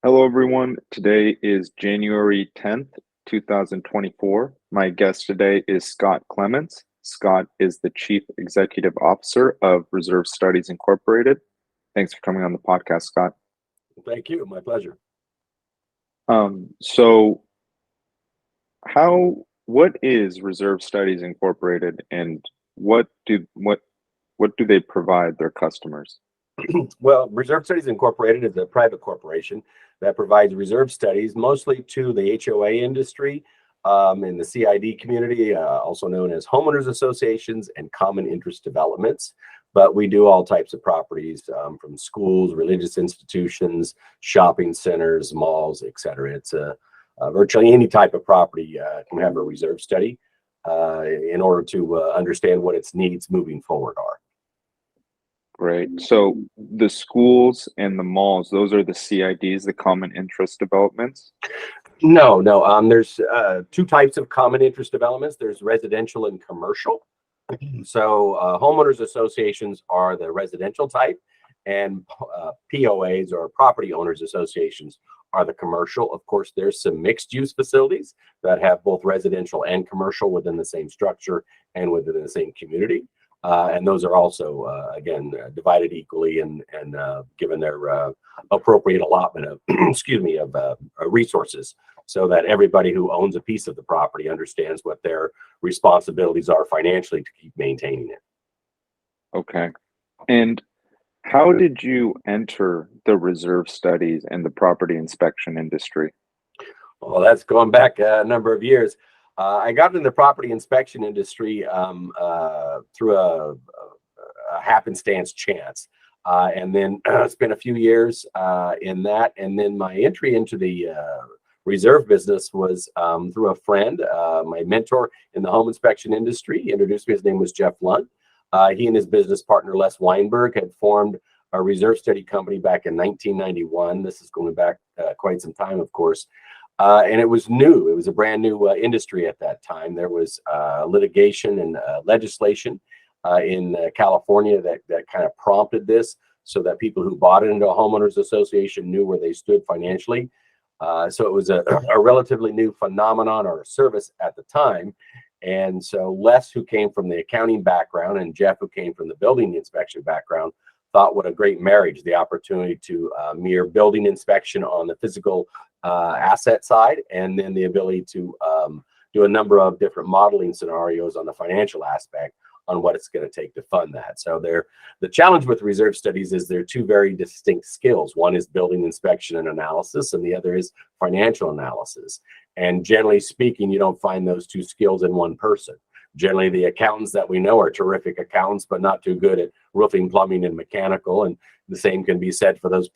Hello, everyone. Today is January 10th, 2024. My guest today is Scott Clements. Scott is the Chief Executive Officer of Reserve Studies Incorporated. Thanks for coming on the podcast, Scott. Thank you. My pleasure. So what is Reserve Studies Incorporated, and what do they provide their customers? Well, Reserve Studies Incorporated is a private corporation that provides reserve studies mostly to the HOA industry, in the CID community, also known as homeowners associations and common interest developments. But we do all types of properties, from schools, religious institutions, shopping centers, malls, etc. It's virtually any type of property can have a reserve study in order to understand what its needs moving forward are. Great. So the schools and the malls, those are the CIDs, the common interest developments? No. There's two types of common interest developments. There's residential and commercial. So homeowners associations are the residential type, and POAs, or property owners associations, are the commercial. Of course, there's some mixed use facilities that have both residential and commercial within the same structure and within the same community. And those are also, again, divided equally and given their appropriate allotment of, of resources, so that everybody who owns a piece of the property understands what their responsibilities are financially to keep maintaining it. Okay. And how did you enter the reserve studies and the property inspection industry? Well, that's going back a number of years. I got into the property inspection industry through a happenstance chance, and then spent a few years in that. And then my entry into the reserve business was through a friend, my mentor in the home inspection industry. He introduced me. His name was Jeff Lunt. He and his business partner, Les Weinberg, had formed a reserve study company back in 1991. This is going back quite some time, of course. And it was new. It was a brand new industry at that time. There was litigation and legislation in California that kind of prompted this, so that people who bought it into a homeowners association knew where they stood financially. So it was a relatively new phenomenon, or a service at the time. And so Les, who came from the accounting background, and Jeff, who came from the building inspection background, thought what a great marriage, the opportunity to mirror building inspection on the physical asset side, and then the ability to do a number of different modeling scenarios on the financial aspect on what it's going to take to fund that. So the challenge with reserve studies is they're two very distinct skills. One is building inspection and analysis, and the other is financial analysis. And generally speaking, you don't find those two skills in one person. Generally, the accountants that we know are terrific accountants, but not too good at roofing, plumbing, and mechanical. And the same can be said for those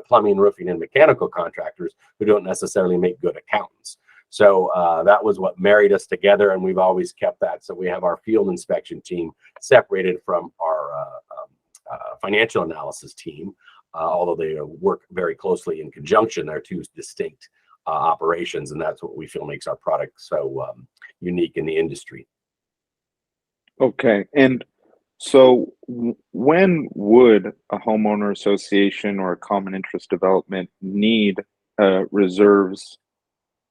plumbing, roofing, and mechanical contractors who don't necessarily make good accountants. So that was what married us together, and we've always kept that. So we have our field inspection team separated from our financial analysis team, although they work very closely in conjunction. They're two distinct operations, and that's what we feel makes our product so unique in the industry. Okay. And so when would a homeowner association or a common interest development need a reserves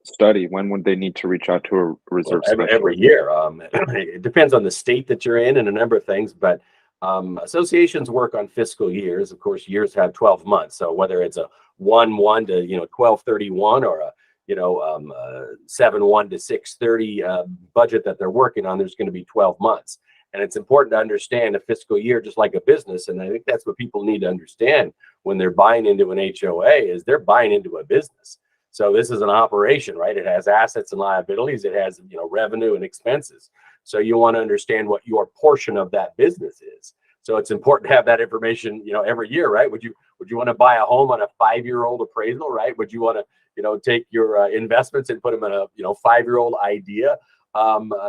study? When would they need to reach out to a reserve specialist? Every year. It depends on the state that you're in and a number of things, but associations work on fiscal years. Of course, years have 12 months. So whether it's a 1/1 to 12/31, or a 7/1 to 6/30 budget that they're working on, there's going to be 12 months. And it's important to understand a fiscal year just like a business. And I think that's what people need to understand when they're buying into an HOA, is they're buying into a business. So this is an operation, right? It has assets and liabilities. It has, revenue and expenses. So you want to understand what your portion of that business is. So it's important to have that information, every year, right? Would you want to buy a home on a 5-year-old appraisal, right? Would you want to, take your investments and put them in a, 5-year-old idea?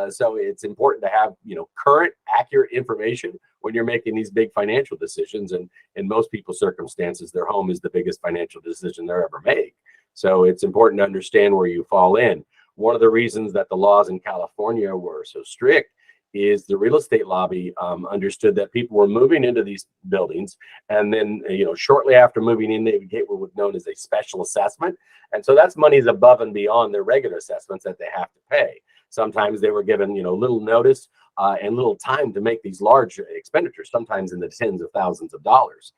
So it's important to have, current, accurate information when you're making these big financial decisions. And in most people's circumstances, their home is the biggest financial decision they'll ever make. So it's important to understand where you fall in. One of the reasons that the laws in California were so strict is the real estate lobby understood that people were moving into these buildings, and then shortly after moving in, they would get what was known as a special assessment, and so that's monies above and beyond their regular assessments that they have to pay. Sometimes they were given little notice and little time to make these large expenditures, sometimes in the tens of thousands of dollars.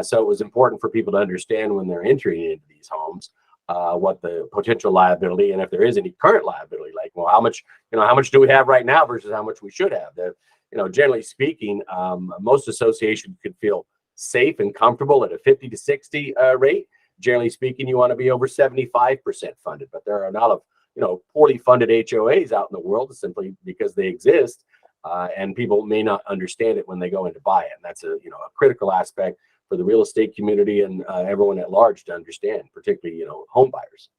So it was important for people to understand when they're entering into these homes what the potential liability, and if there is any current liability, like, well, how much do we have right now versus how much we should have. Generally speaking, most associations could feel safe and comfortable at a 50 to 60 rate. Generally speaking, you want to be over 75% funded, but there are a lot of poorly funded HOAs out in the world simply because they exist, and people may not understand it when they go in to buy it. And that's a critical aspect for the real estate community and everyone at large to understand, particularly home buyers.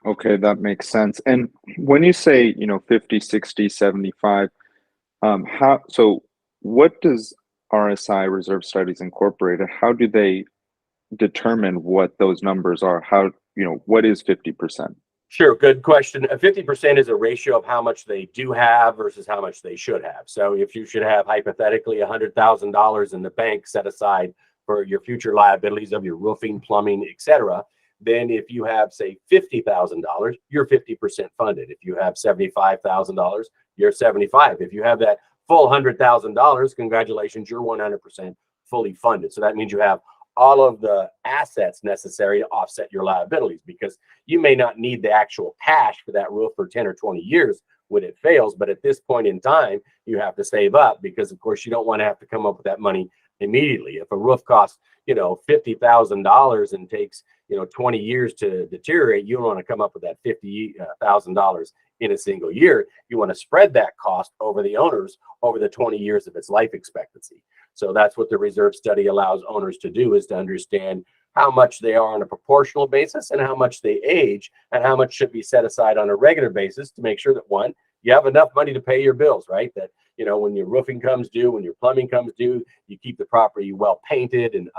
Okay, that makes sense. And when you say 50, 60, 75, what does RSI, Reserve Studies Incorporated, how do they determine what those numbers are? What is 50%? Sure, good question. 50% is a ratio of how much they do have versus how much they should have. So if you should have hypothetically $100,000 in the bank set aside for your future liabilities of your roofing, plumbing, etc., then if you have, say, $50,000, you're 50% funded. If you have $75,000, you're 75. If you have that full $100,000, congratulations, you're 100% fully funded. So that means you have all of the assets necessary to offset your liabilities, because you may not need the actual cash for that roof for 10 or 20 years when it fails. But at this point in time, you have to save up, because of course you don't want to have to come up with that money immediately. If a roof costs, $50,000 and takes, 20 years to deteriorate, you don't want to come up with that $50,000 in a single year. You want to spread that cost over the owners over the 20 years of its life expectancy. So that's what the reserve study allows owners to do, is to understand how much they are on a proportional basis and how much they age and how much should be set aside on a regular basis to make sure that, one, you have enough money to pay your bills, right? That, when your roofing comes due, when your plumbing comes due, you keep the property well painted and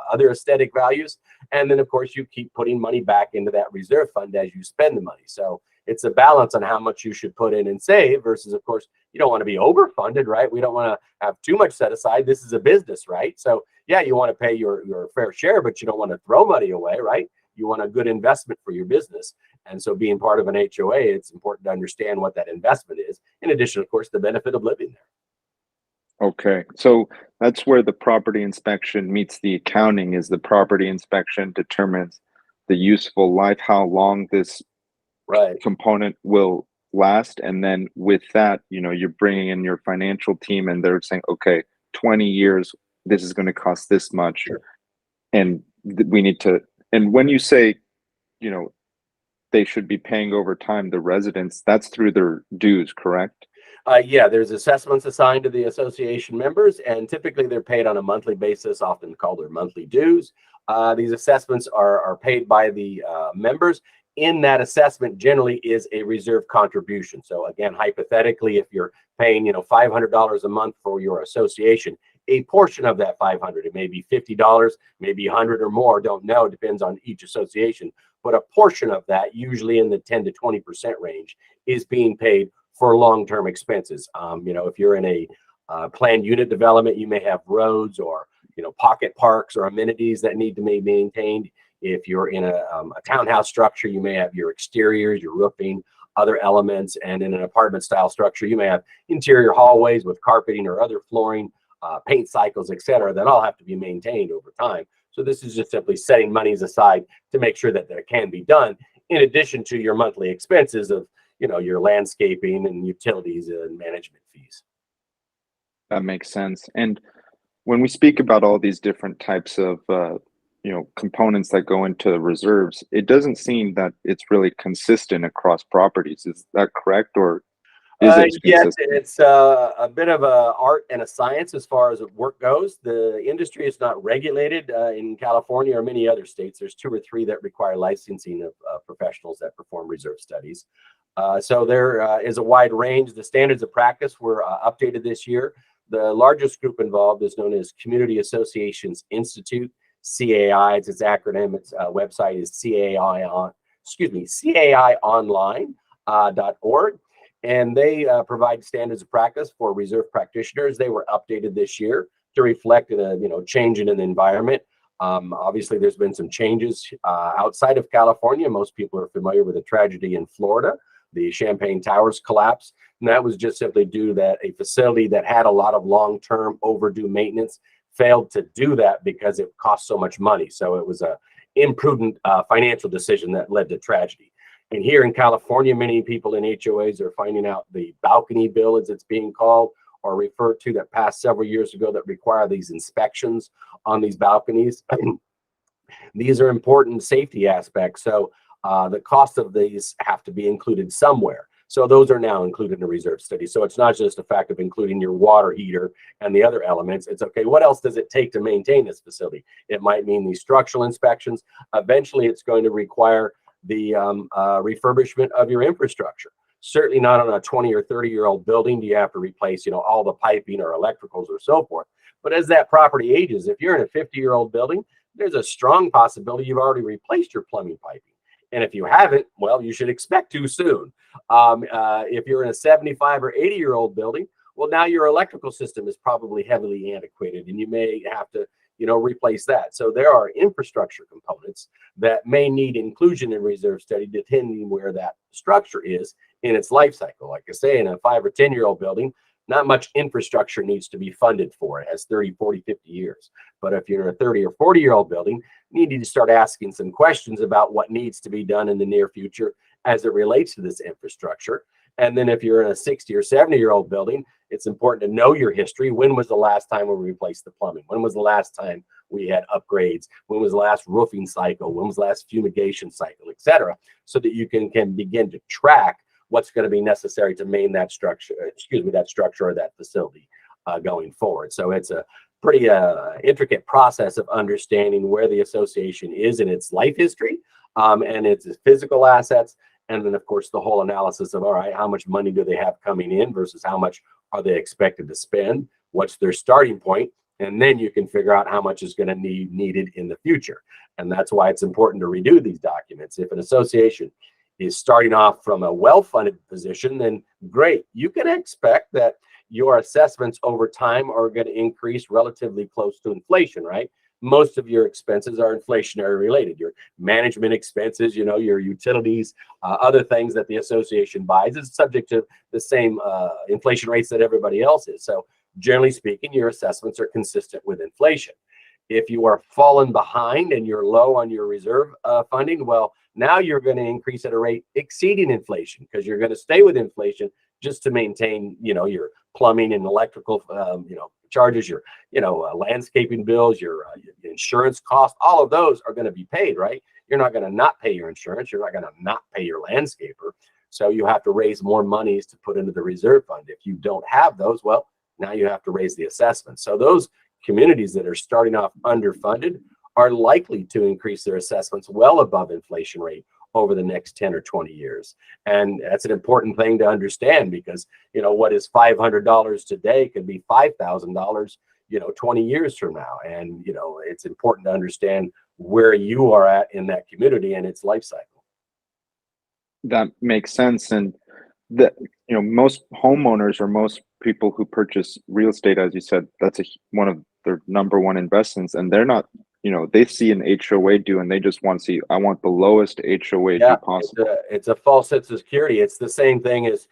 other aesthetic values. And then, of course, you keep putting money back into that reserve fund as you spend the money. So it's a balance on how much you should put in and save versus, of course, you don't want to be overfunded, right? We don't want to have too much set aside. This is a business, right? So yeah, you want to pay your fair share, but you don't want to throw money away, right? You want a good investment for your business. And so being part of an HOA, it's important to understand what that investment is. In addition, of course, the benefit of living there. Okay, so that's where the property inspection meets the accounting. Is the property inspection determines the useful life, how long this Right. component will last, and then with that, you're bringing in your financial team, and they're saying, okay, 20 years, this is going to cost this much, Sure. and we need to. And when you say, they should be paying over time, the residents, that's through their dues, correct? Yeah, there's assessments assigned to the association members, and typically they're paid on a monthly basis, often called their monthly dues. These assessments are paid by the members. In that assessment generally is a reserve contribution. So again, hypothetically, if you're paying $500 a month for your association, a portion of that 500, it may be $50, maybe 100 or more, don't know, depends on each association, but a portion of that, usually in the 10 to 20% range, is being paid for long-term expenses. If you're in a planned unit development, you may have roads or pocket parks or amenities that need to be maintained. If you're in a townhouse structure, you may have your exteriors, your roofing, other elements. And in an apartment style structure, you may have interior hallways with carpeting or other flooring, paint cycles, etc., that all have to be maintained over time. So this is just simply setting monies aside to make sure that that can be done, in addition to your monthly expenses of your landscaping and utilities and management fees. That makes sense. And when we speak about all these different types of components that go into reserves, it doesn't seem that it's really consistent across properties. Is that correct, or is it Yes, consistent? it's a bit of a art and a science as far as work goes. The industry is not regulated in California or many other states. There's 2 or 3 that require licensing of professionals that perform reserve studies. So there is a wide range. The standards of practice were updated this year. The largest group involved is known as Community Associations Institute, CAI. It's its acronym. Its website is CAIonline.org. and they provide standards of practice for reserve practitioners. They were updated this year to reflect a change in the environment. Obviously, there's been some changes outside of California. Most people are familiar with the tragedy in Florida, the Champaign Towers collapse, and that was just simply due to that a facility that had a lot of long-term overdue maintenance failed to do that because it cost so much money. So it was a imprudent financial decision that led to tragedy. And here in California, many people in HOAs are finding out the balcony bill, as it's being called, or referred to, that passed several years ago, that require these inspections on these balconies. These are important safety aspects. So the cost of these have to be included somewhere. So those are now included in the reserve study. So it's not just a fact of including your water heater and the other elements. It's okay, what else does it take to maintain this facility? It might mean these structural inspections. Eventually, it's going to require the refurbishment of your infrastructure. Certainly not on a 20 or 30-year-old building do you have to replace, all the piping or electricals or so forth. But as that property ages, if you're in a 50-year-old building, there's a strong possibility you've already replaced your plumbing piping. And if you haven't, well, you should expect to soon. If you're in a 75 or 80-year-old building, well, now your electrical system is probably heavily antiquated, and you may have to, replace that. So there are infrastructure components that may need inclusion in reserve study, depending where that structure is in its life cycle. Like I say, in a 5 or 10-year-old building, not much infrastructure needs to be funded for. It has 30, 40, 50 years. But if you're in a 30 or 40-year-old building, you need to start asking some questions about what needs to be done in the near future as it relates to this infrastructure. And then if you're in a 60 or 70-year-old building, it's important to know your history. When was the last time we replaced the plumbing? When was the last time we had upgrades? When was the last roofing cycle? When was the last fumigation cycle, et cetera, so that you can begin to track what's going to be necessary to maintain that structure, that structure or that facility going forward. So it's a pretty intricate process of understanding where the association is in its life history and its physical assets. And then, of course, the whole analysis of, all right, how much money do they have coming in versus how much are they expected to spend? What's their starting point? And then you can figure out how much is going to be needed in the future. And that's why it's important to redo these documents. If an association is starting off from a well-funded position, then great. You can expect that your assessments over time are going to increase relatively close to inflation, right? Most of your expenses are inflationary related. Your management expenses, your utilities, other things that the association buys is subject to the same inflation rates that everybody else is. So generally speaking, your assessments are consistent with inflation. If you are falling behind and you're low on your reserve funding, well, now you're going to increase at a rate exceeding inflation because you're going to stay with inflation just to maintain, your plumbing and electrical, charges, your, landscaping bills, your insurance costs. All of those are going to be paid, right? You're not going to not pay your insurance. You're not going to not pay your landscaper. So you have to raise more monies to put into the reserve fund. If you don't have those, well, now you have to raise the assessment. So those communities that are starting off underfunded are likely to increase their assessments well above inflation rate over the next 10 or 20 years. And that's an important thing to understand because, what is $500 today could be $5,000, 20 years from now. And, it's important to understand where you are at in that community and its life cycle. That makes sense. And that, most homeowners or most people who purchase real estate, as you said, that's one of their number one investments. And they're not, they see an HOA due and they just want to see, I want the lowest HOA due possible. It's a false sense of security. It's the same thing as,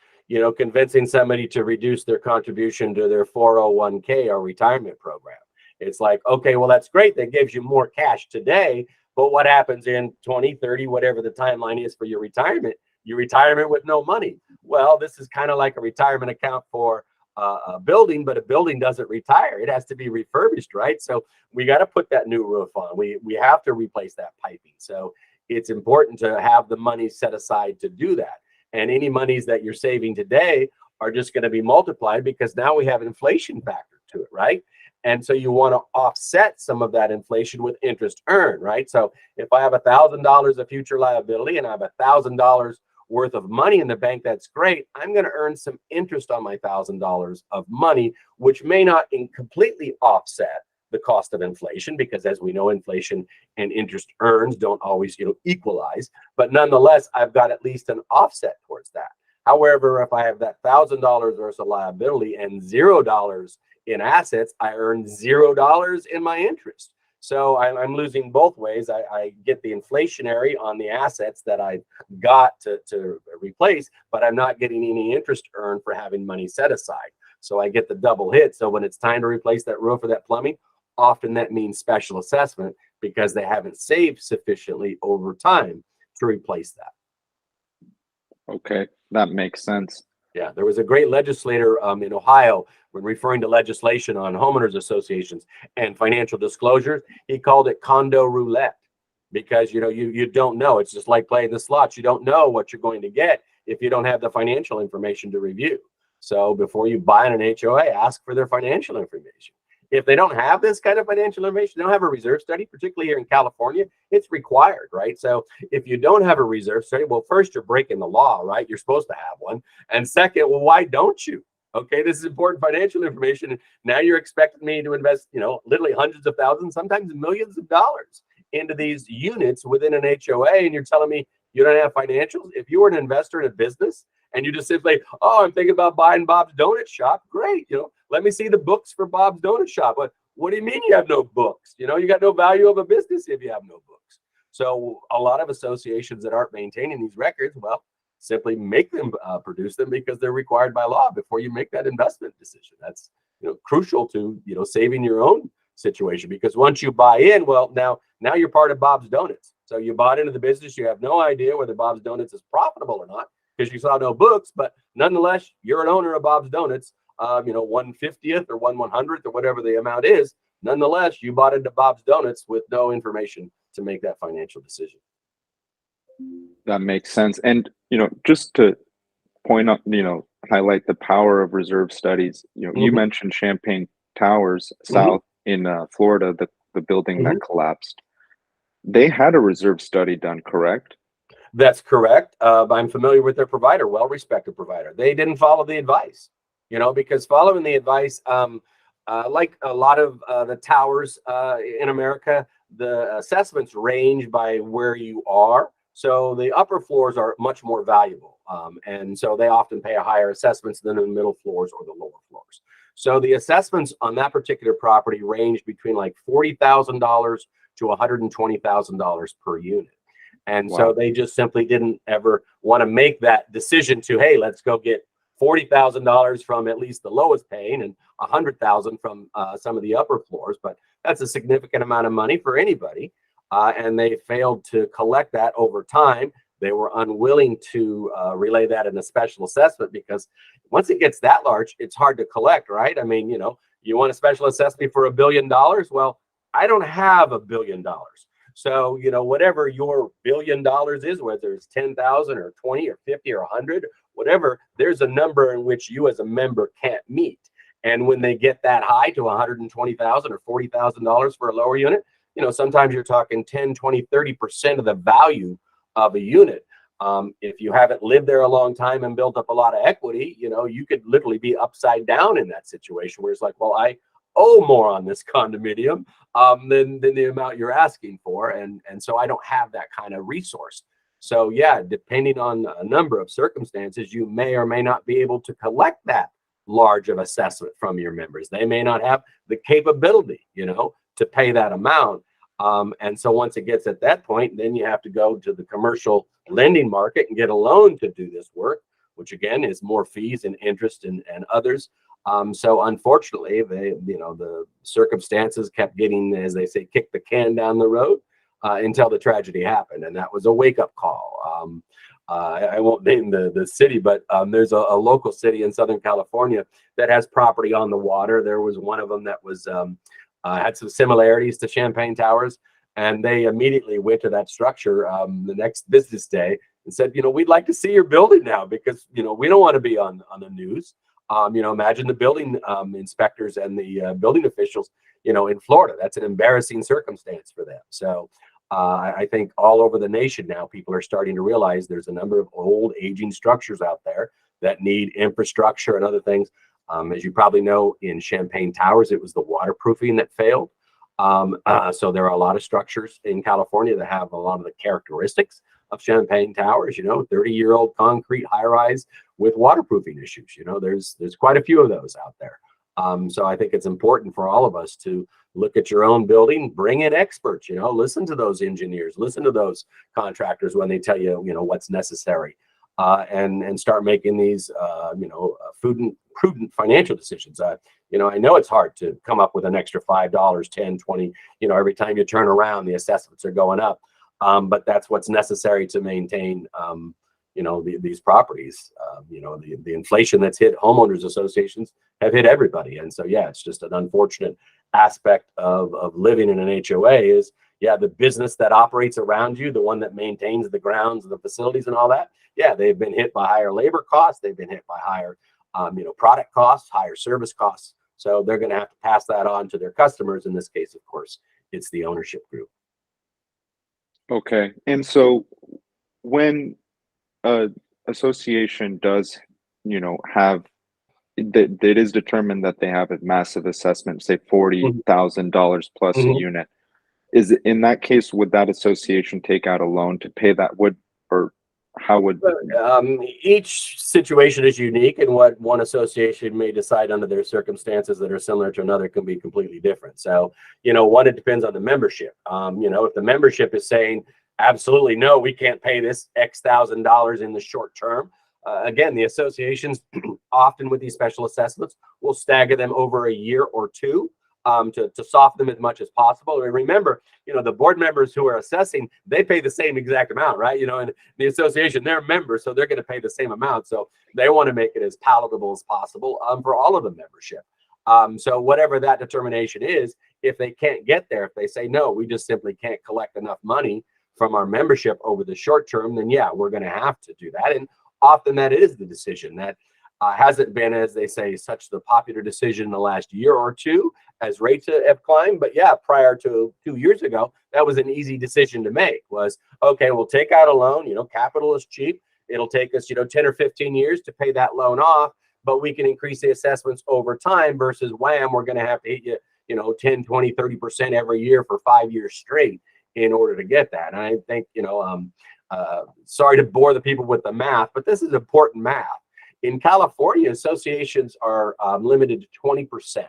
convincing somebody to reduce their contribution to their 401k or retirement program. It's like, okay, well, that's great. That gives you more cash today. But what happens in 20, 30, whatever the timeline is for your retirement? Your retirement with no money. Well, this is kind of like a retirement account for a building, but a building doesn't retire. It has to be refurbished, right? So we got to put that new roof on. We have to replace that piping. So it's important to have the money set aside to do that. And any monies that you're saving today are just going to be multiplied because now we have an inflation factor to it, right? And so you want to offset some of that inflation with interest earned, right? So if I have $1,000 of future liability and I have $1,000 worth of money in the bank, that's great. I'm going to earn some interest on my $1,000 of money, which may not completely offset the cost of inflation, because as we know, inflation and interest earns don't always, equalize. But nonetheless, I've got at least an offset towards that. However, if I have that $1,000 versus liability and $0 in assets, I earn $0 in my interest. So I'm losing both ways. I get the inflationary on the assets that I got to replace, but I'm not getting any interest earned for having money set aside. So I get the double hit. So when it's time to replace that roof or that plumbing, often that means special assessment because they haven't saved sufficiently over time to replace that. Okay, that makes sense. Yeah, there was a great legislator in Ohio when referring to legislation on homeowners associations and financial disclosures. He called it condo roulette because you don't know. It's just like playing the slots. You don't know what you're going to get if you don't have the financial information to review. So before you buy an HOA, ask for their financial information. If they don't have this kind of financial information, they don't have a reserve study, particularly here in California, it's required, right? So if you don't have a reserve study, well, first, you're breaking the law, right? You're supposed to have one. And second, well, why don't you? Okay, this is important financial information. Now you're expecting me to invest, literally hundreds of thousands, sometimes millions of dollars into these units within an HOA, and you're telling me you don't have financials? If you were an investor in a business and you just simply, oh, I'm thinking about buying Bob's Donut Shop, great, let me see the books for Bob's Donut Shop. But what do you mean you have no books? You got no value of a business if you have no books. So a lot of associations that aren't maintaining these records, well, simply make them produce them because they're required by law before you make that investment decision. That's crucial to saving your own situation, because once you buy in, well, now you're part of Bob's Donuts. So you bought into the business, you have no idea whether Bob's Donuts is profitable or not because you saw no books, but nonetheless, you're an owner of Bob's Donuts. 1/50th or 1/100th or whatever the amount is. Nonetheless, you bought into Bob's Donuts with no information to make that financial decision. That makes sense. And, just to point out, highlight the power of reserve studies. You Mhm, mentioned Champagne Towers mhm, South in Florida, the building mhm. that collapsed. They had a reserve study done, correct? That's correct. I'm familiar with their provider, well-respected provider. They didn't follow the advice, because following the advice, like a lot of the towers in America, the assessments range by where you are. So the upper floors are much more valuable. And so they often pay a higher assessments than the middle floors or the lower floors. So the assessments on that particular property range between like $40,000 to $120,000 per unit. And so Wow. they just simply didn't ever want to make that decision to, hey, let's go get $40,000 from at least the lowest paying and $100,000 from some of the upper floors. But that's a significant amount of money for anybody. And they failed to collect that over time. They were unwilling to relay that in a special assessment because once it gets that large, it's hard to collect, right? I mean, you want a special assessment for $1 billion? Well, I don't have $1 billion. So, whatever your $1 billion is, whether it's 10,000 or 20 or 50 or 100, whatever, there's a number in which you as a member can't meet. And when they get that high to 120,000 or $40,000 for a lower unit, sometimes you're talking 10, 20, 30% of the value of a unit. If you haven't lived there a long time and built up a lot of equity, you could literally be upside down in that situation where it's like, well, I owe more on this condominium than the amount you're asking for. And so I don't have that kind of resource. So yeah, depending on a number of circumstances, you may or may not be able to collect that large of assessment from your members. They may not have the capability, to pay that amount. And so once it gets at that point, then you have to go to the commercial lending market and get a loan to do this work, which again is more fees and interest and others. So unfortunately, the circumstances kept getting, as they say, kick the can down the road until the tragedy happened, and that was a wake-up call. I won't name the city, but there's a local city in Southern California that has property on the water. There was one of them that was had some similarities to Champagne Towers, and they immediately went to that structure the next business day and said, we'd like to see your building now because we don't want to be on the news. Imagine the building inspectors and the building officials, in Florida. That's an embarrassing circumstance for them. So I think all over the nation now, people are starting to realize there's a number of old aging structures out there that need infrastructure and other things. As you probably know, in Champagne Towers, it was the waterproofing that failed. So there are a lot of structures in California that have a lot of the characteristics of Champagne Towers, 30-year-old concrete high-rise with waterproofing issues. There's quite a few of those out there. So I think it's important for all of us to look at your own building, bring in experts, listen to those engineers, listen to those contractors when they tell you, what's necessary, and start making these, prudent financial decisions. I know it's hard to come up with an extra $5, 10, 20, every time you turn around, the assessments are going up. But that's what's necessary to maintain, these properties. The inflation that's hit homeowners associations have hit everybody. And so, yeah, it's just an unfortunate aspect of living in an HOA is, yeah, the business that operates around you, the one that maintains the grounds and the facilities and all that. Yeah, they've been hit by higher labor costs. They've been hit by higher, product costs, higher service costs. So they're going to have to pass that on to their customers. In this case, of course, it's the ownership group. Okay. And so when a association does, have that it is determined that they have a massive assessment, say $40,000 plus a Mhm. unit, is it, in that case, would that association take out a loan to pay that? Or how would? Each situation is unique, and what one association may decide under their circumstances that are similar to another can be completely different. So, one, it depends on the membership. If the membership is saying, absolutely no, we can't pay this X thousand dollars in the short term. Again, the associations often with these special assessments will stagger them over a year or two, to soften them as much as possible. And remember, the board members who are assessing, they pay the same exact amount, right? And the association, they're members, so they're going to pay the same amount. So they want to make it as palatable as possible, for all of the membership. So whatever that determination is, if they can't get there, if they say, no, we just simply can't collect enough money from our membership over the short term, then yeah, we're going to have to do that. And often that is the decision. That hasn't been, as they say, such the popular decision in the last year or two as rates have climbed. But yeah, prior to 2 years ago, that was an easy decision to make. Was, okay, we'll take out a loan. Capital is cheap. It'll take us, 10 or 15 years to pay that loan off, but we can increase the assessments over time versus wham, we're going to have to hit you, 10, 20, 30% every year for 5 years straight in order to get that. And I think, sorry to bore the people with the math, but this is important math. In California, associations are limited to 20%.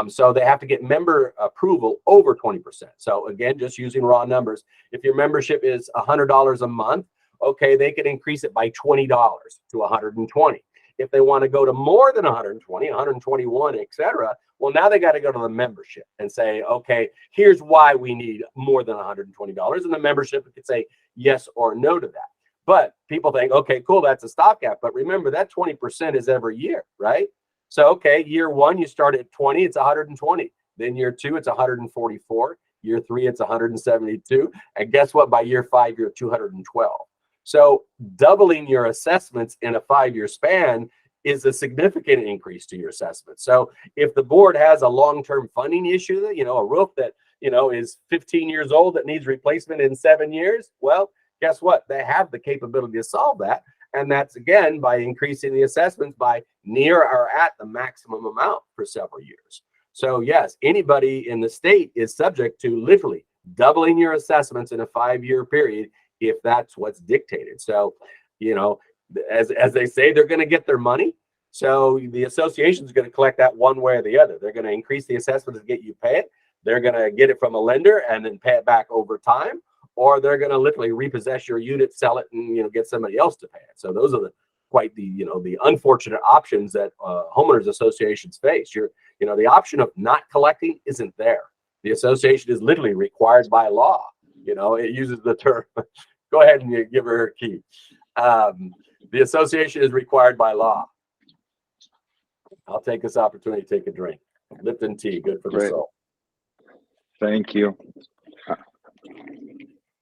So they have to get member approval over 20%. So again, just using raw numbers, if your membership is $100 a month, okay, they can increase it by $20 to $120. If they want to go to more than 120, 121, etc., well, now they got to go to the membership and say, okay, here's why we need more than $120. And the membership could say yes or no to that. But people think, okay, cool, that's a stopgap. But remember, that 20% is every year, right? So, okay, year one, you start at 20, it's 120. Then year two, it's 144. Year three, it's 172. And guess what? By year five, you're 212. So doubling your assessments in a 5-year span is a significant increase to your assessment. So if the board has a long-term funding issue, a roof that, is 15 years old that needs replacement in 7 years, well, guess what? They have the capability to solve that. And that's, again, by increasing the assessments by near or at the maximum amount for several years. So yes, anybody in the state is subject to literally doubling your assessments in a 5-year period if that's what's dictated. So, as they say, they're going to get their money. So the association is going to collect that one way or the other. They're going to increase the assessment to get you pay it. They're going to get it from a lender and then pay it back over time. Or they're going to literally repossess your unit, sell it, and get somebody else to pay it. So those are the unfortunate options that homeowners associations face. The option of not collecting isn't there. The association is literally required by law. It uses the term. Go ahead and give her key. The association is required by law. I'll take this opportunity to take a drink. Lipton tea, good for the soul. Thank you.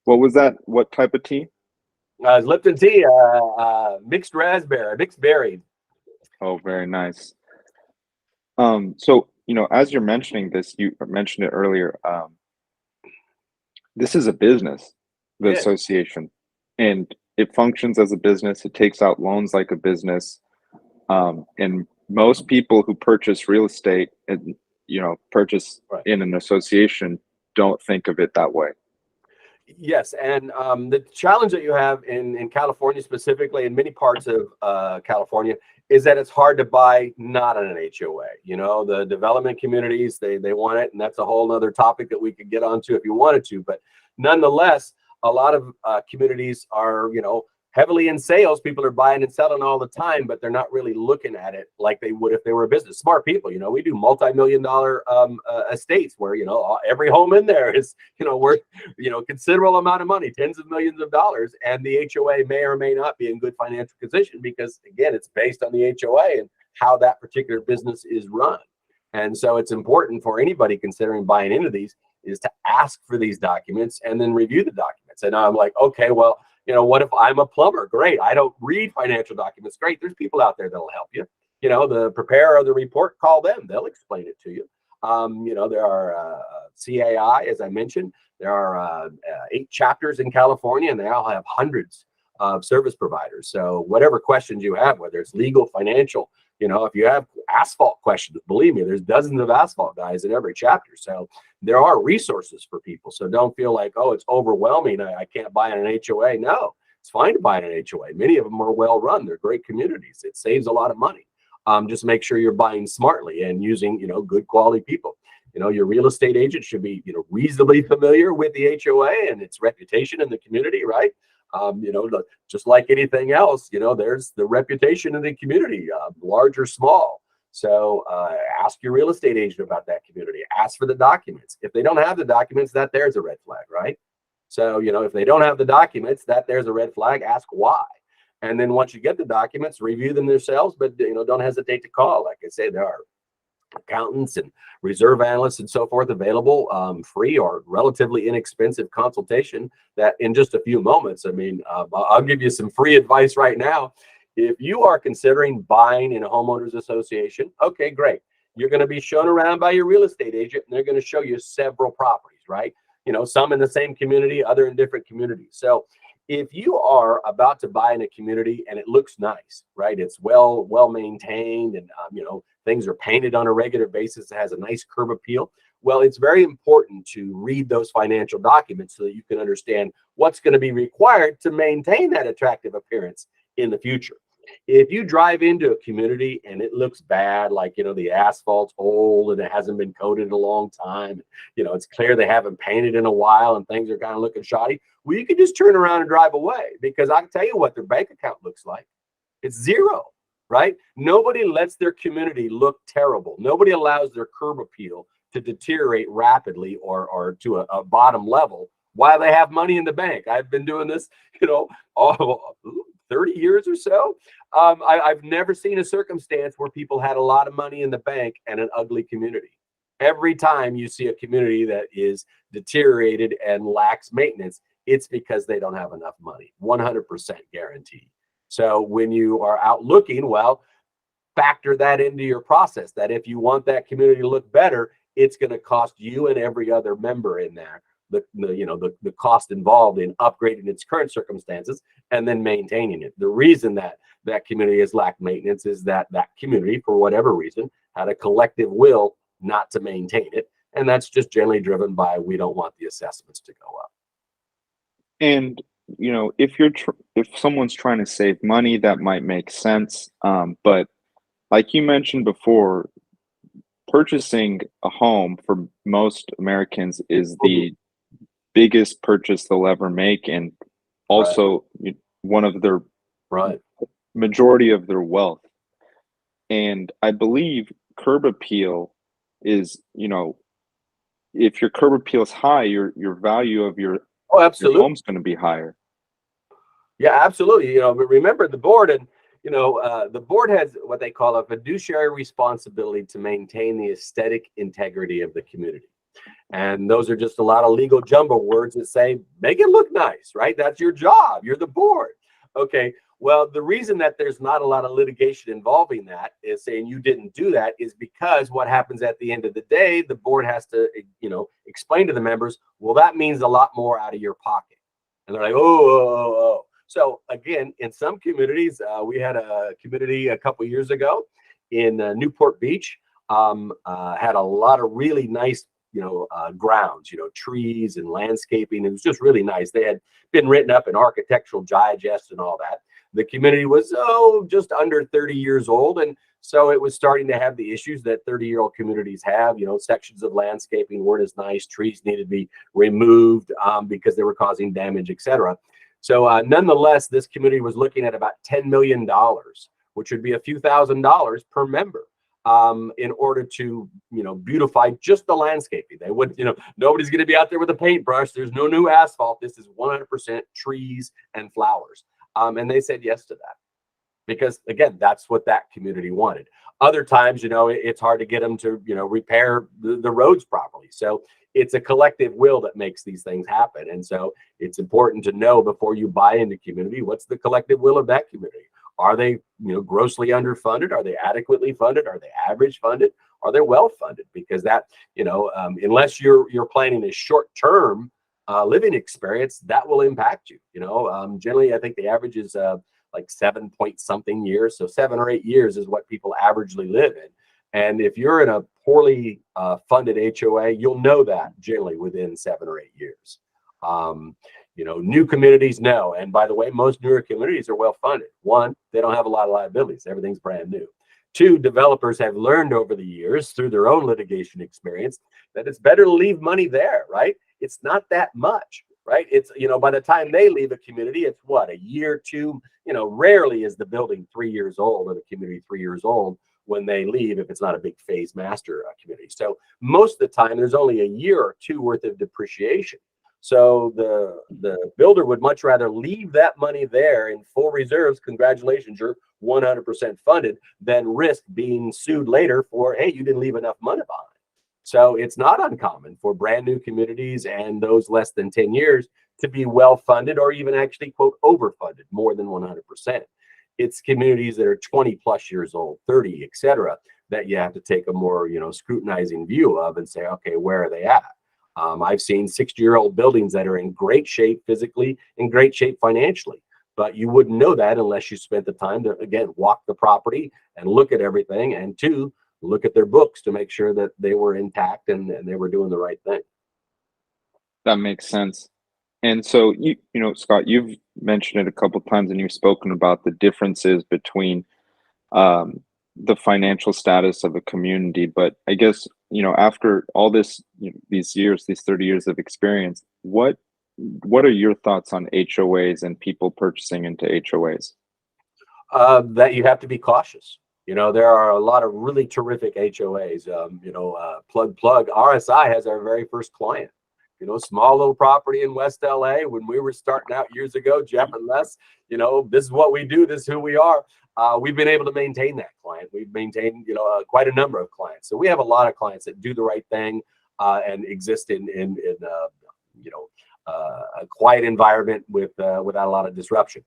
What was that? What type of tea? Lipton tea, mixed berry. Oh, very nice. So, as you're mentioning this, you mentioned it earlier. This is a business, the association, and it functions as a business. It takes out loans like a business. And most people who purchase real estate and, purchase in an association don't think of it that way. Yes, and the challenge that you have in California specifically, in many parts of California, is that it's hard to buy not on an HOA. You know, the development communities, they want it, and that's a whole other topic that we could get onto if you wanted to. But nonetheless, a lot of communities are, you know, heavily in sales. People are buying and selling all the time, but they're not really looking at it like they would if they were a business. Smart people, you know, we do multi-million-dollar estates where, you know, every home in there is, you know, worth, you know, considerable amount of money, tens of millions of dollars, and the HOA may or may not be in good financial position because, again, it's based on the HOA and how that particular business is run. And so it's important for anybody considering buying into these is to ask for these documents and then review the documents. And I'm like, okay, well, you know, what if I'm a plumber? Great. I don't read financial documents. Great. There's people out there that'll help you. You know, the preparer of the report, call them. They'll explain it to you. You know, there are CAI, as I mentioned. There are 8 chapters in California, and they all have hundreds of service providers. So whatever questions you have, whether it's legal, financial, you know, if you have asphalt questions, believe me, there's dozens of asphalt guys in every chapter. So there are resources for people. So don't feel like, oh, it's overwhelming. I can't buy in an HOA. No, it's fine to buy in an HOA. Many of them are well run. They're great communities. It saves a lot of money. Just make sure you're buying smartly and using, you know, good quality people. You know, your real estate agent should be, you know, reasonably familiar with the HOA and its reputation in the community, right? You know, just like anything else, you know, there's the reputation in the community, large or small. So ask your real estate agent about that community. Ask for the documents. If they don't have the documents, that there's a red flag, right? So, you know, if they don't have the documents, that there's a red flag. Ask why. And then once you get the documents, review them yourselves. But, you know, don't hesitate to call. Like I say, there are accountants and reserve analysts and so forth available, free or relatively inexpensive consultation that in just a few moments. I mean, I'll give you some free advice right now. If you are considering buying in a homeowners association, okay, great. You're going to be shown around by your real estate agent, and they're going to show you several properties, right? You know, some in the same community, other in different communities. So if you are about to buy in a community and it looks nice, right? It's well maintained, and you know, things are painted on a regular basis. It has a nice curb appeal. Well, it's very important to read those financial documents so that you can understand what's going to be required to maintain that attractive appearance in the future. If you drive into a community and it looks bad, like, you know, the asphalt's old and it hasn't been coated in a long time, you know, it's clear they haven't painted in a while and things are kind of looking shoddy, well, you can just turn around and drive away, because I can tell you what their bank account looks like. It's zero, right? Nobody lets their community look terrible. Nobody allows their curb appeal to deteriorate rapidly or to a bottom level while they have money in the bank. I've been doing this, you know, all 30 years or so. I've never seen a circumstance where people had a lot of money in the bank and an ugly community. Every time you see a community that is deteriorated and lacks maintenance, it's because they don't have enough money. 100% guaranteed. So when you are out looking, well, factor that into your process, that if you want that community to look better, it's going to cost you and every other member in there the cost involved in upgrading its current circumstances and then maintaining it. The reason that that community has lacked maintenance is that that community, for whatever reason, had a collective will not to maintain it, and that's just generally driven by, we don't want the assessments to go up. And you know, if someone's trying to save money, that might make sense. But like you mentioned before, purchasing a home for most Americans is the biggest purchase they'll ever make, and Right. also one of their Right. majority of their wealth. And I believe curb appeal is, you know, if your curb appeal is high, your value of Oh, your absolutely. home's going to be higher. Yeah, absolutely. You know, but remember the board, and the board has what they call a fiduciary responsibility to maintain the aesthetic integrity of the community. And those are just a lot of legal jumbo words that say, make it look nice, right? That's your job. You're the board. Okay. Well, the reason that there's not a lot of litigation involving that is saying you didn't do that is because what happens at the end of the day, the board has to, explain to the members, well, that means a lot more out of your pocket. And they're like, oh. So again, in some communities, we had a community a couple years ago in Newport Beach, had a lot of really nice grounds, trees and landscaping. It was just really nice. They had been written up in Architectural Digest and all that. The community was just under 30 years old, and so it was starting to have the issues that 30-year-old communities have. Sections of landscaping weren't as nice. Trees needed to be removed because they were causing damage, etc. So nonetheless, this community was looking at about $10 million, which would be a few $1,000s per member, in order to, beautify just the landscaping. They would, nobody's going to be out there with a paintbrush. There's no new asphalt. This is 100% trees and flowers. And they said yes to that because, again, that's what that community wanted. Other times, it's hard to get them to, repair the roads properly. So it's a collective will that makes these things happen. And so it's important to know before you buy into community, what's the collective will of that community? Are they, grossly underfunded? Are they adequately funded? Are they average funded? Are they well funded? Because that, unless you're planning a short-term living experience, that will impact you. Generally, I think the average is like 7 point something years. So 7 or 8 years is what people averagely live in. And if you're in a poorly funded HOA, you'll know that generally within 7 or 8 years. New communities know. And by the way, most newer communities are well funded. One, they don't have a lot of liabilities. Everything's brand new. Two, developers have learned over the years through their own litigation experience that it's better to leave money there, right? It's not that much, right? It's, by the time they leave a community, it's what, a year, two, rarely is the building 3 years old or the community 3 years old when they leave, if it's not a big phase master community. So most of the time, there's only a year or two worth of depreciation. So the builder would much rather leave that money there in full reserves. Congratulations, you're 100% funded, than risk being sued later for, hey, you didn't leave enough money behind. So it's not uncommon for brand new communities and those less than 10 years to be well funded or even actually, quote, overfunded more than 100%. It's communities that are 20 plus years old, 30, et cetera, that you have to take a more, scrutinizing view of and say, okay, where are they at? I've seen 60-year-old buildings that are in great shape physically, in great shape financially, but you wouldn't know that unless you spent the time to, again, walk the property and look at everything, and two, look at their books to make sure that they were intact and they were doing the right thing. That makes sense. And so Scott, you've mentioned it a couple times, and you've spoken about the differences between um, the financial status of a community. But I guess, after all this, these years, these 30 years of experience, what are your thoughts on HOAs and people purchasing into HOAs? That you have to be cautious. There are a lot of really terrific HOAs. Plug. RSI has our very first client. Small little property in West LA when we were starting out years ago, Jeff and Les, this is what we do. This is who we are. We've been able to maintain that client. We've maintained, quite a number of clients. So we have a lot of clients that do the right thing and exist in a quiet environment without a lot of disruption.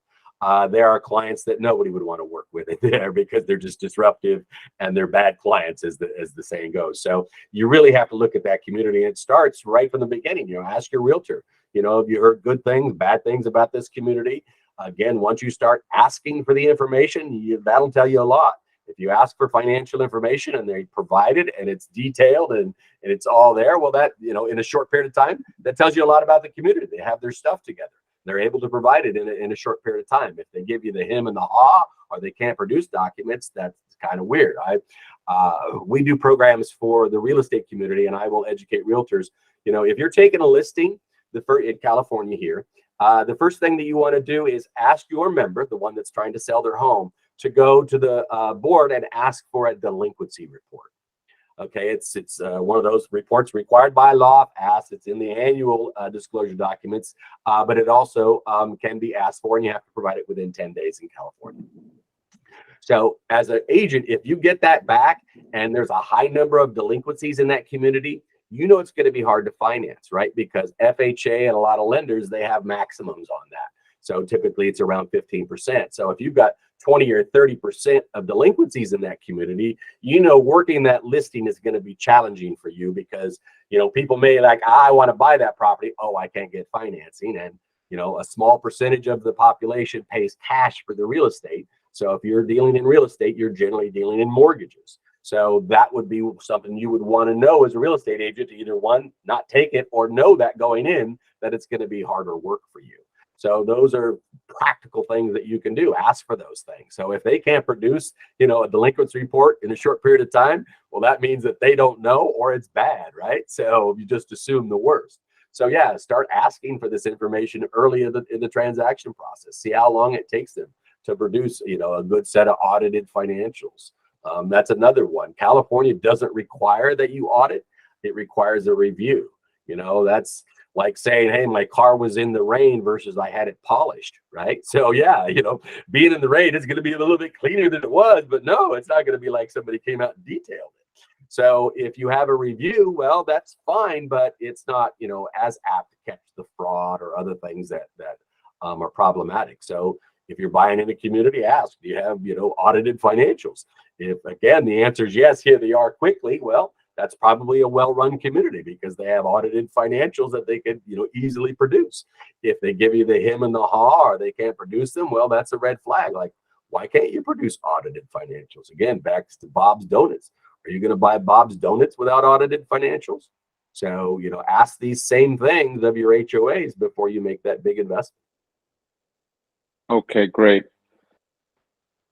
There are clients that nobody would want to work with in there because they're just disruptive and they're bad clients, as the saying goes. So you really have to look at that community. It starts right from the beginning. Ask your realtor, have you heard good things, bad things about this community? Again, once you start asking for the information, that'll tell you a lot. If you ask for financial information and they provide it and it's detailed and it's all there, well, that, in a short period of time, that tells you a lot about the community. They have their stuff together. They're able to provide it in a short period of time. If they give you the him and the haw, or they can't produce documents, that's kind of weird. We do programs for the real estate community, and I will educate realtors. If you're taking a listing, in California here, the first thing that you want to do is ask your member, the one that's trying to sell their home, to go to the board and ask for a delinquency report. Okay, it's one of those reports required by law. It's in the annual disclosure documents, but it also can be asked for, and you have to provide it within 10 days in California. So as an agent, if you get that back and there's a high number of delinquencies in that community, it's going to be hard to finance, right? Because FHA and a lot of lenders, they have maximums on that. So typically it's around 15%. So if you've got 20 or 30% of delinquencies in that community, working that listing is going to be challenging for you because, people may I want to buy that property. Oh, I can't get financing. And, a small percentage of the population pays cash for the real estate. So if you're dealing in real estate, you're generally dealing in mortgages. So that would be something you would want to know as a real estate agent to either one, not take it, or know that going in that it's going to be harder work for you. So those are practical things that you can do. Ask for those things. So if they can't produce, a delinquency report in a short period of time, well, that means that they don't know or it's bad, right? So you just assume the worst. So yeah, start asking for this information early in the transaction process. See how long it takes them to produce, a good set of audited financials. That's another one. California doesn't require that you audit. It requires a review. That's like saying, hey, my car was in the rain versus I had it polished, right? So yeah, being in the rain is going to be a little bit cleaner than it was, but no, it's not going to be like somebody came out and detailed it. So if you have a review, well, that's fine, but it's not, as apt to catch the fraud or other things that are problematic. So if you're buying in a community, ask, do you have, audited financials? If again, the answer is yes, here they are quickly, well, that's probably a well-run community because they have audited financials that they could, easily produce. If they give you the him and the haw or they can't produce them, well, that's a red flag. Like, why can't you produce audited financials? Again, back to Bob's Donuts. Are you going to buy Bob's Donuts without audited financials? So, ask these same things of your HOAs before you make that big investment. Okay, great.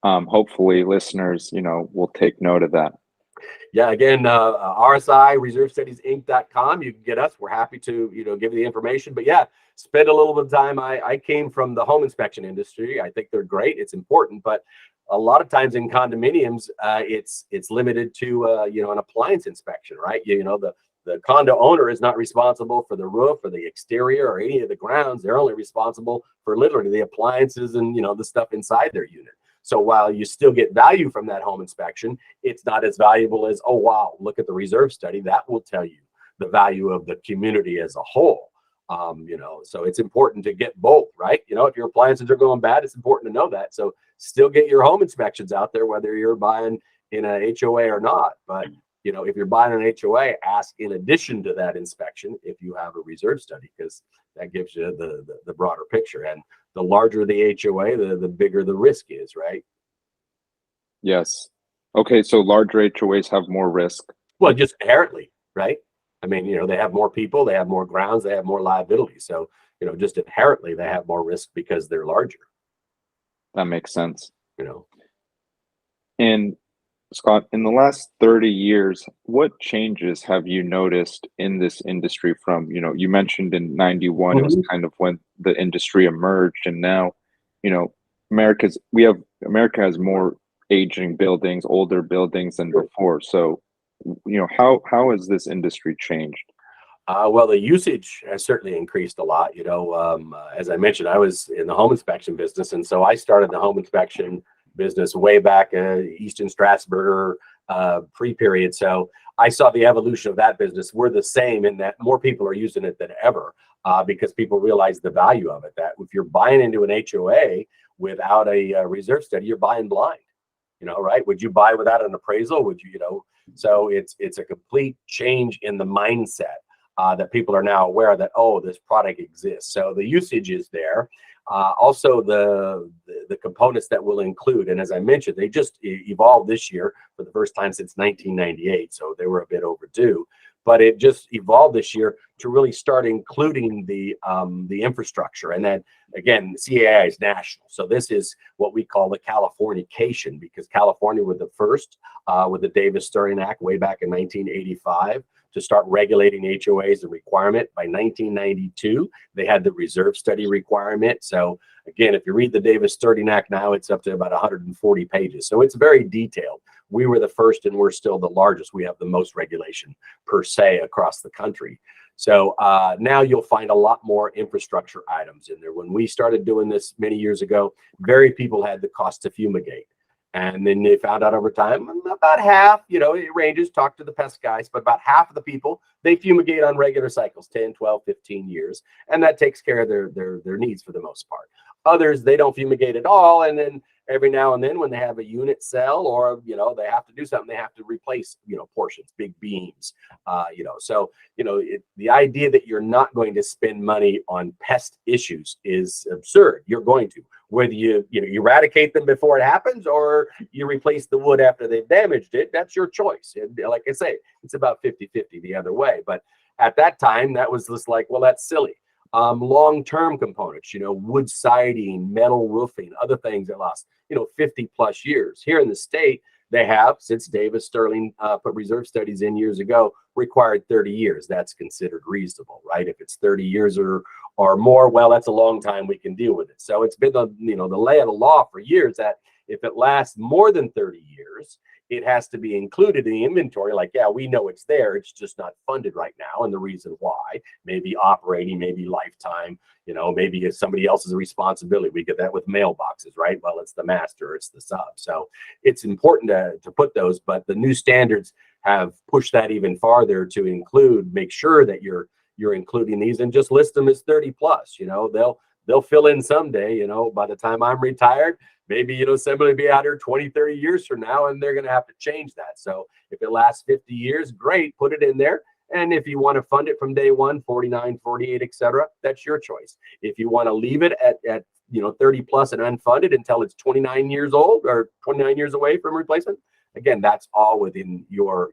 Hopefully listeners, will take note of that. Yeah, again, RSI, reservestudiesinc.com. You can get us. We're happy to, give you the information. But yeah, spend a little bit of time. I came from the home inspection industry. I think they're great. It's important. But a lot of times in condominiums, it's limited to, an appliance inspection, right? The condo owner is not responsible for the roof or the exterior or any of the grounds. They're only responsible for literally the appliances and, the stuff inside their unit. So while you still get value from that home inspection, it's not as valuable as, oh, wow, look at the reserve study. That will tell you the value of the community as a whole. So it's important to get both, right? If your appliances are going bad, it's important to know that. So still get your home inspections out there, whether you're buying in a HOA or not. But, if you're buying an HOA, ask in addition to that inspection if you have a reserve study, because that gives you the broader picture. And the larger the HOA, the bigger the risk is, right? Yes. Okay, so larger HOAs have more risk. Well, just inherently, right? I mean, they have more people, they have more grounds, they have more liability. So, just inherently they have more risk because they're larger. That makes sense. You And Scott, in the last 30 years, what changes have you noticed in this industry from, you mentioned in 91, it was know. kind of when the industry emerged, and now, you know, America has more aging buildings, older buildings than before. So, how has this industry changed? Well, the usage has certainly increased a lot. As I mentioned, I was in the home inspection business, and so I started the home inspection business way back Easton Strasburger pre-period. So I saw the evolution of that business. We're the same in that more people are using it than ever because people realize the value of it. That if you're buying into an HOA without a reserve study, you're buying blind. Right? Would you buy without an appraisal? Would you? So it's a complete change in the mindset. That people are now aware that, oh, this product exists. So the usage is there. Also, the components that will include, and as I mentioned, they just evolved this year for the first time since 1998. So they were a bit overdue, but it just evolved this year to really start including the infrastructure. And then again, CAI is national. So this is what we call the Californication, because California was the first with the Davis-Stirling Act way back in 1985. To start regulating HOAs, the requirement. By 1992, they had the reserve study requirement. So again, if you read the Davis-Stirling Act now, it's up to about 140 pages. So it's very detailed. We were the first and we're still the largest. We have the most regulation per se across the country. So now you'll find a lot more infrastructure items in there. When we started doing this many years ago, very people had the cost to fumigate. And then they found out over time, about half, it ranges, talk to the pest guys, but about half of the people, they fumigate on regular cycles, 10, 12, 15 years. And that takes care of their needs for the most part. Others, they don't fumigate at all, and then every now and then when they have a unit sell, or they have to do something, they have to replace portions, big beams, so the idea that you're not going to spend money on pest issues is absurd. You're going to, whether you eradicate them before it happens, or you replace the wood after they've damaged it. That's your choice. And like I say, it's about 50-50 the other way. But at that time, that was just like, well, that's silly. Long-term components, wood siding, metal roofing, other things that last 50 plus years. Here in the state, they have, since Davis Sterling put reserve studies in years ago, required 30 years. That's considered reasonable, right? If it's 30 years or more, well, that's a long time. We can deal with it. So it's been the lay of the law for years that if it lasts more than 30 years, it has to be included in the inventory. Like, yeah, we know it's there, it's just not funded right now. And the reason why, maybe operating, maybe lifetime, maybe it's somebody else's responsibility. We get that with mailboxes, right? Well, it's the master, it's the sub. So it's important to put those, but the new standards have pushed that even farther to include, make sure that you're including these, and just list them as 30 plus. They'll fill in someday. By the time I'm retired, maybe somebody will be out here 20-30 years from now, and they're going to have to change that. So if it lasts 50 years, great, put it in there. And if you want to fund it from day one, 49, 48, etc., that's your choice. If you want to leave it at 30 plus and unfunded until it's 29 years old or 29 years away from replacement, again, that's all within your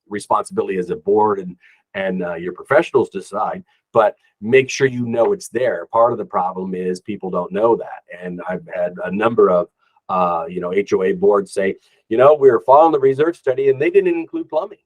responsibility as a board and your professionals decide. But make sure it's there. Part of the problem is people don't know that. And I've had a number of HOA boards say, we were following the research study and they didn't include plumbing.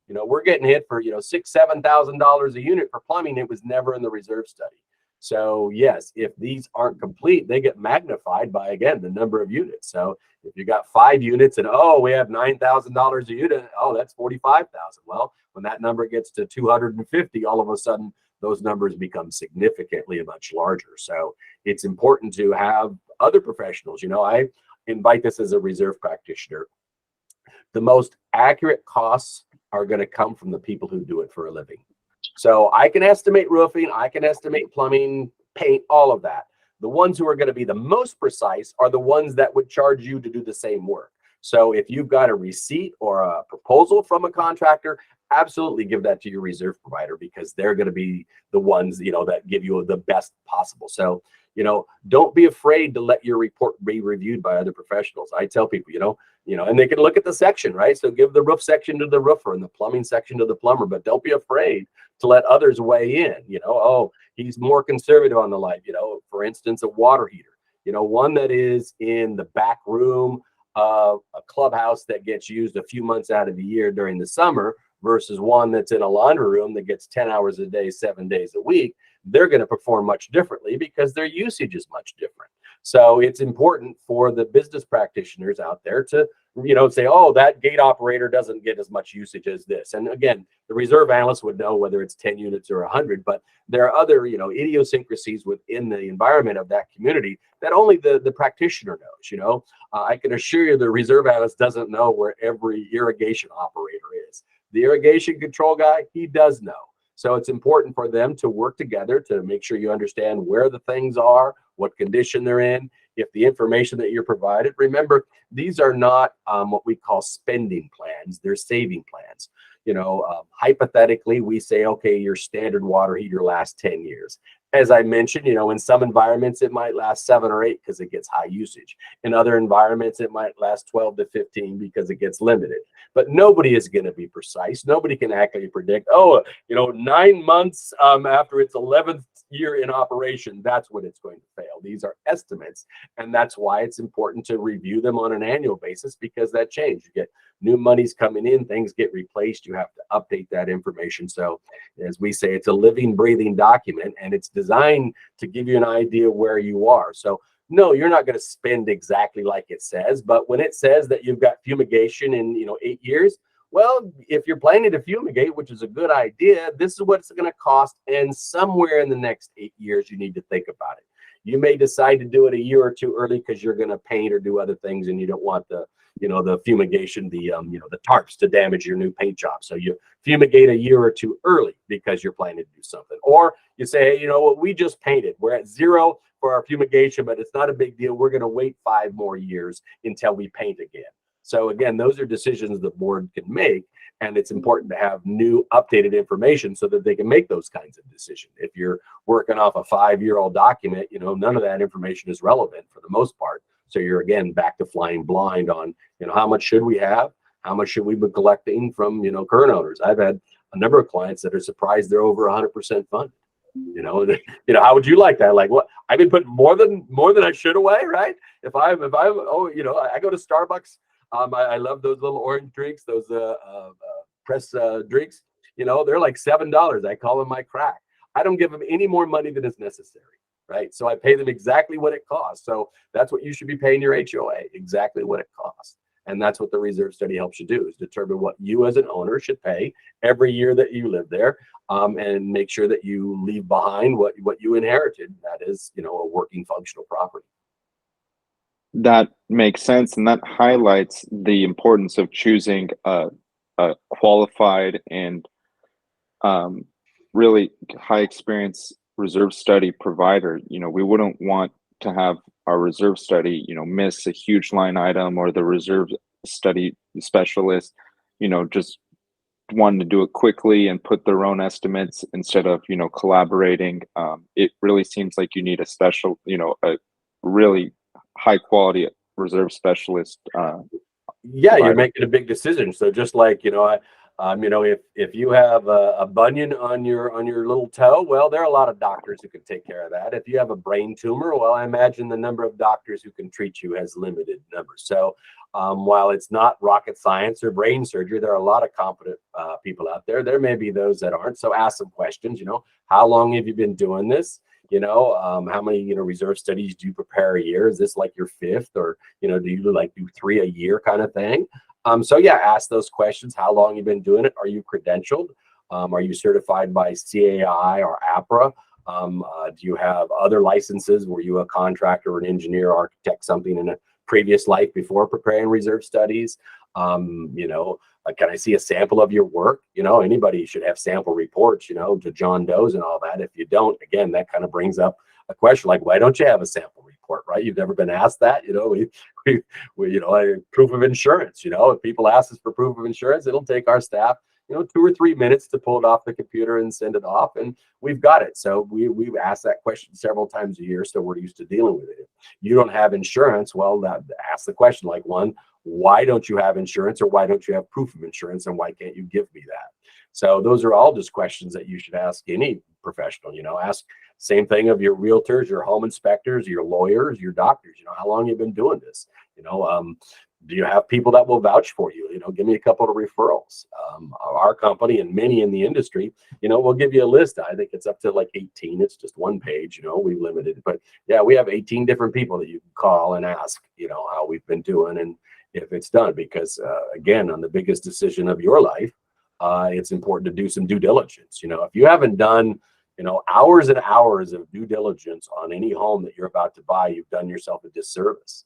We're getting hit for $6,000-7,000 a unit for plumbing. It was never in the reserve study. So yes, if these aren't complete, they get magnified by, again, the number of units. So if you got 5 units and we have $9,000 a unit, that's 45,000. Well, when that number gets to 250, all of a sudden those numbers become significantly much larger. So it's important to have other professionals. I invite this as a reserve practitioner. The most accurate costs are going to come from the people who do it for a living. So I can estimate roofing, I can estimate plumbing, paint, all of that. The ones who are going to be the most precise are the ones that would charge you to do the same work. So if you've got a receipt or a proposal from a contractor, absolutely give that to your reserve provider, because they're going to be the ones, that give you the best possible. So, don't be afraid to let your report be reviewed by other professionals. I tell people, and they can look at the section, right? So give the roof section to the roofer and the plumbing section to the plumber, but don't be afraid to let others weigh in. He's more conservative on the light, for instance, a water heater, one that is in the back room of a clubhouse that gets used a few months out of the year during the summer versus one that's in a laundry room that gets 10 hours a day, 7 days a week. They're going to perform much differently because their usage is much different. So it's important for the business practitioners out there to, say, that gate operator doesn't get as much usage as this. And again, the reserve analyst would know whether it's 10 units or 100, but there are other, idiosyncrasies within the environment of that community that only the practitioner knows. I can assure you the reserve analyst doesn't know where every irrigation operator is. The irrigation control guy, he does know. So it's important for them to work together to make sure you understand where the things are, what condition they're in, if the information that you're provided. Remember, these are not what we call spending plans, they're saving plans. Hypothetically, we say, okay, your standard water heater lasts 10 years. As I mentioned, in some environments, it might last 7 or 8 because it gets high usage. In other environments, it might last 12 to 15 because it gets limited. But nobody is going to be precise. Nobody can accurately predict, 9 months after its 11th year in operation, that's when it's going to fail. These are estimates. And that's why it's important to review them on an annual basis, because that change. You get new monies coming in, things get replaced. You have to update that information. So as we say, it's a living, breathing document, and it's designed to give you an idea where you are. So no, you're not going to spend exactly like it says, but when it says that you've got fumigation in 8 years, well, if you're planning to fumigate, which is a good idea, this is what it's going to cost, and somewhere in the next 8 years you need to think about it. You may decide to do it a year or two early because you're going to paint or do other things, and you don't want the fumigation, the tarps to damage your new paint job. So you fumigate a year or two early because you're planning to do something. Or you say, hey, we just painted. We're at 0 for our fumigation, but it's not a big deal. We're going to wait 5 more years until we paint again. So again, those are decisions the board can make, and it's important to have new updated information so that they can make those kinds of decisions. If you're working off a 5-year-old document, none of that information is relevant for the most part. So you're again back to flying blind on, how much should we have? How much should we be collecting from, current owners? I've had a number of clients that are surprised they're over 100% funded. How would you like that? Like, what? I've been putting more than I should away, right? If I go to Starbucks. I love those little orange drinks, those press drinks. They're like $7. I call them my crack. I don't give them any more money than is necessary, right? So I pay them exactly what it costs. So that's what you should be paying your HOA, exactly what it costs. And that's what the reserve study helps you do, is determine what you as an owner should pay every year that you live there, and make sure that you leave behind what you inherited. That is, a working functional property. That makes sense, and that highlights the importance of choosing a qualified and really high experience reserve study provider. We wouldn't want to have our reserve study, miss a huge line item, or the reserve study specialist, just wanting to do it quickly and put their own estimates instead of, collaborating. It really seems like you need a special, a really high quality reserve specialist. Yeah, you're making a big decision. So just like, if you have a bunion on your little toe, well, there are a lot of doctors who can take care of that. If you have a brain tumor, well, I imagine the number of doctors who can treat you has limited numbers. So while it's not rocket science or brain surgery, there are a lot of competent people out there. There may be those that aren't. So ask some questions. How long have you been doing this? How many reserve studies do you prepare a year? Is this like your 5th, or do you do 3 a year kind of thing? So yeah, ask those questions. How long you've been doing it? Are you credentialed? Are you certified by CAI or APRA? Do you have other licenses? Were you a contractor or an engineer, architect, something in a previous life before preparing reserve studies? Can I see a sample of your work? Anybody should have sample reports, to John Doe's and all that. If you don't, again, that kind of brings up a question like, why don't you have a sample report, right? You've never been asked that. Proof of insurance, if people ask us for proof of insurance, it'll take our staff, 2 or 3 minutes to pull it off the computer and send it off, and we've got it. So we've asked that question several times a year, so we're used to dealing with it. If you don't have insurance, well, ask the question like, one, why don't you have insurance, or why don't you have proof of insurance, and why can't you give me that? So those are all just questions that you should ask any professional. Ask same thing of your realtors, your home inspectors, your lawyers, your doctors. How long you've been doing this? Do you have people that will vouch for you? Give me a couple of referrals. Our company and many in the industry, we'll give you a list. I think it's up to like 18. It's just one page, we limited, but yeah, we have 18 different people that you can call and ask, how we've been doing and if it's done. Because again, on the biggest decision of your life, it's important to do some due diligence. If you haven't done, hours and hours of due diligence on any home that you're about to buy, you've done yourself a disservice.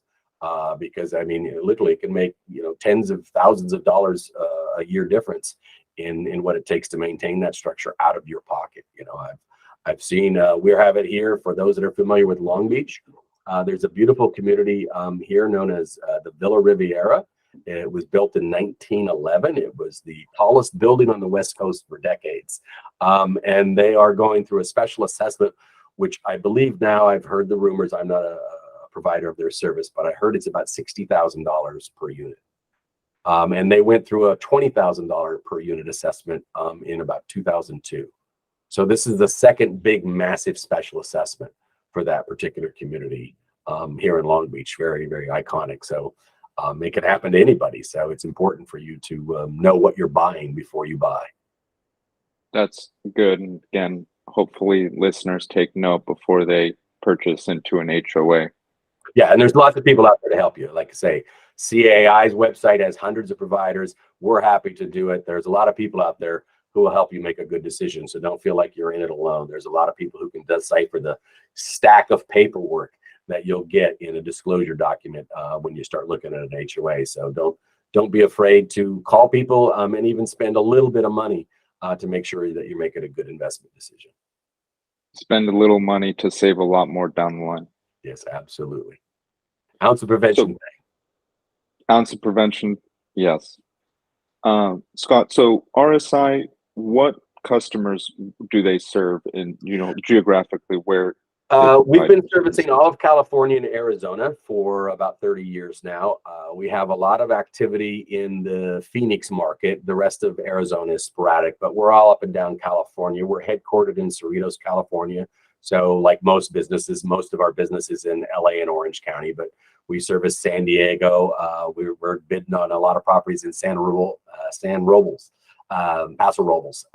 Because literally it can make, tens of thousands of dollars a year difference in what it takes to maintain that structure out of your pocket. I've seen, we have it here for those that are familiar with Long Beach. There's a beautiful community here known as the Villa Riviera. It was built in 1911. It was the tallest building on the West Coast for decades. And they are going through a special assessment, which I believe now, I've heard the rumors, I'm not a provider of their service, but I heard it's about $60,000 per unit. And they went through a $20,000 per unit assessment in about 2002. So this is the second big, massive special assessment for that particular community here in Long Beach. Very, very iconic. So it can happen to anybody. So it's important for you to know what you're buying before you buy. That's good. And again, hopefully listeners take note before they purchase into an HOA. Yeah, and there's lots of people out there to help you. Like I say, CAI's website has hundreds of providers. We're happy to do it. There's a lot of people out there who will help you make a good decision. So don't feel like you're in it alone. There's a lot of people who can decipher the stack of paperwork that you'll get in a disclosure document when you start looking at an HOA. So don't be afraid to call people and even spend a little bit of money to make sure that you're making a good investment decision. Spend a little money to save a lot more down the line. Yes, absolutely. Ounce of So, prevention. ounce of prevention, yes. Scott, so RSI, what customers do they serve in, geographically where it We've like been servicing resides? all of California and Arizona for about 30 years now. We have a lot of activity in the Phoenix market. The rest of Arizona is sporadic, but we're all up and down California. We're headquartered in Cerritos, California. So, like most businesses, most of our business is in LA and Orange County, but we service San Diego. We're bidding on a lot of properties in San Robles, Paso Robles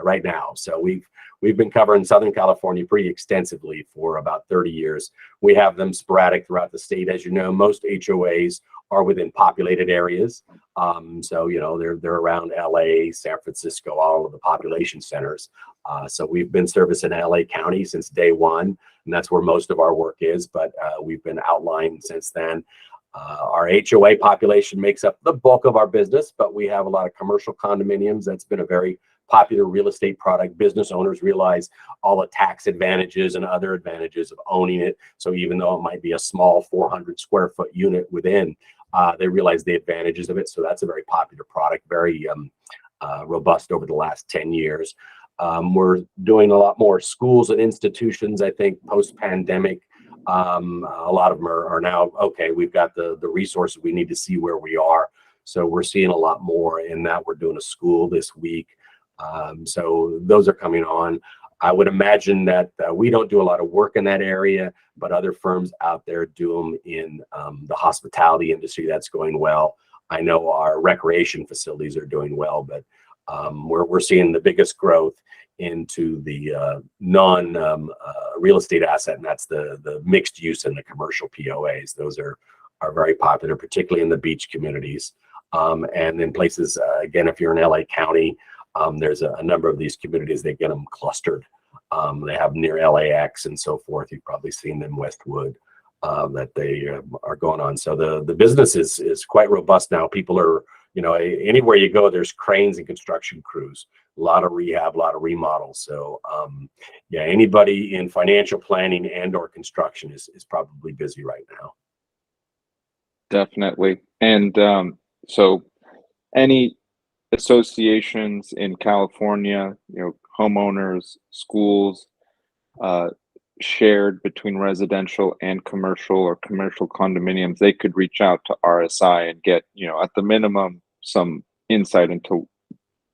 right now. So we've been covering Southern California pretty extensively for about 30 years. We have them sporadic throughout the state. As you know, most HOAs are within populated areas. So, they're around LA, San Francisco, all of the population centers. So we've been servicing LA County since day one, and that's where most of our work is. But we've been outlined since then. Our HOA population makes up the bulk of our business, but we have a lot of commercial condominiums. That's been a very popular real estate product. Business owners realize all the tax advantages and other advantages of owning it. So even though it might be a small 400 square foot unit within, they realize the advantages of it. So that's a very popular product, very robust over the last 10 years. We're doing a lot more schools and institutions, I think, post-pandemic. A lot of them are now, okay, we've got the resources we need to see where we are. So we're seeing a lot more in that. We're doing a school this week. So those are coming on. I would imagine that we don't do a lot of work in that area, but other firms out there do them in the hospitality industry. That's going well. I know our recreation facilities are doing well, but we're seeing the biggest growth into the non real estate asset, and that's the mixed use and the commercial POAs. Those are very popular, particularly in the beach communities. And in places, again, if you're in LA County, there's a number of these communities, they get them clustered. They have near LAX and so forth. You've probably seen them Westwood that they are going on. So the business is quite robust now. People are, anywhere you go, there's cranes and construction crews, a lot of rehab, a lot of remodels. So yeah, anybody in financial planning and or construction is probably busy right now. Definitely. And so any associations in California, homeowners, schools, uh, shared between residential and commercial or commercial condominiums, they could reach out to RSI and get, at the minimum, some insight into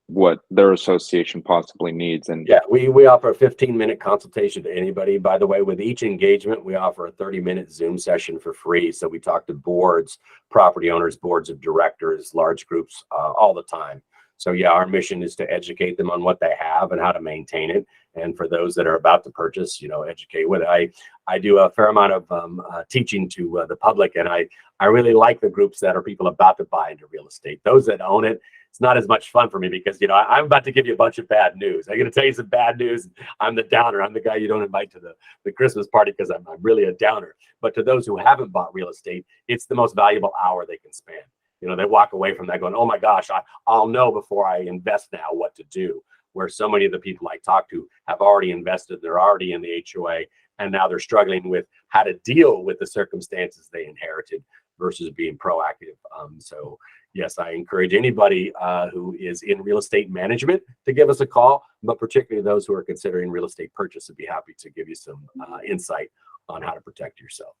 what their association possibly needs. And yeah, we offer a 15-minute consultation to anybody. By the way, with each engagement, we offer a 30-minute Zoom session for free. So we talk to boards, property owners, boards of directors, large groups all the time. So yeah, our mission is to educate them on what they have and how to maintain it. And for those that are about to purchase, educate with it. I do a fair amount of teaching to the public, and I really like the groups that are people about to buy into real estate. Those that own it, it's not as much fun for me because, I'm about to give you a bunch of bad news. I'm going to tell you some bad news. I'm the downer. I'm the guy you don't invite to the Christmas party because I'm really a downer. But to those who haven't bought real estate, it's the most valuable hour they can spend. They walk away from that going, oh my gosh, I'll know before I invest now what to do. Where so many of the people I talk to have already invested, they're already in the HOA, and now they're struggling with how to deal with the circumstances they inherited versus being proactive. So yes, I encourage anybody who is in real estate management to give us a call, but particularly those who are considering real estate purchase, would be happy to give you some insight on how to protect yourself.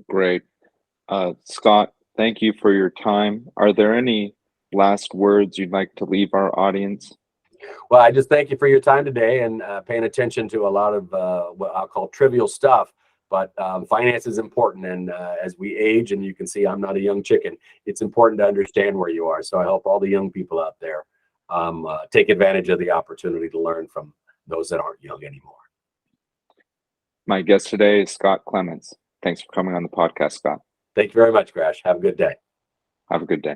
great. Scott, thank you for your time. Are there any last words you'd like to leave our audience? Well, I just thank you for your time today and paying attention to a lot of what I'll call trivial stuff. But finance is important. And as we age, and you can see I'm not a young chicken, it's important to understand where you are. So I hope all the young people out there take advantage of the opportunity to learn from those that aren't young anymore. My guest today is Scott Clements. Thanks for coming on the podcast, Scott. Thank you very much, Crash. Have a good day. Have a good day.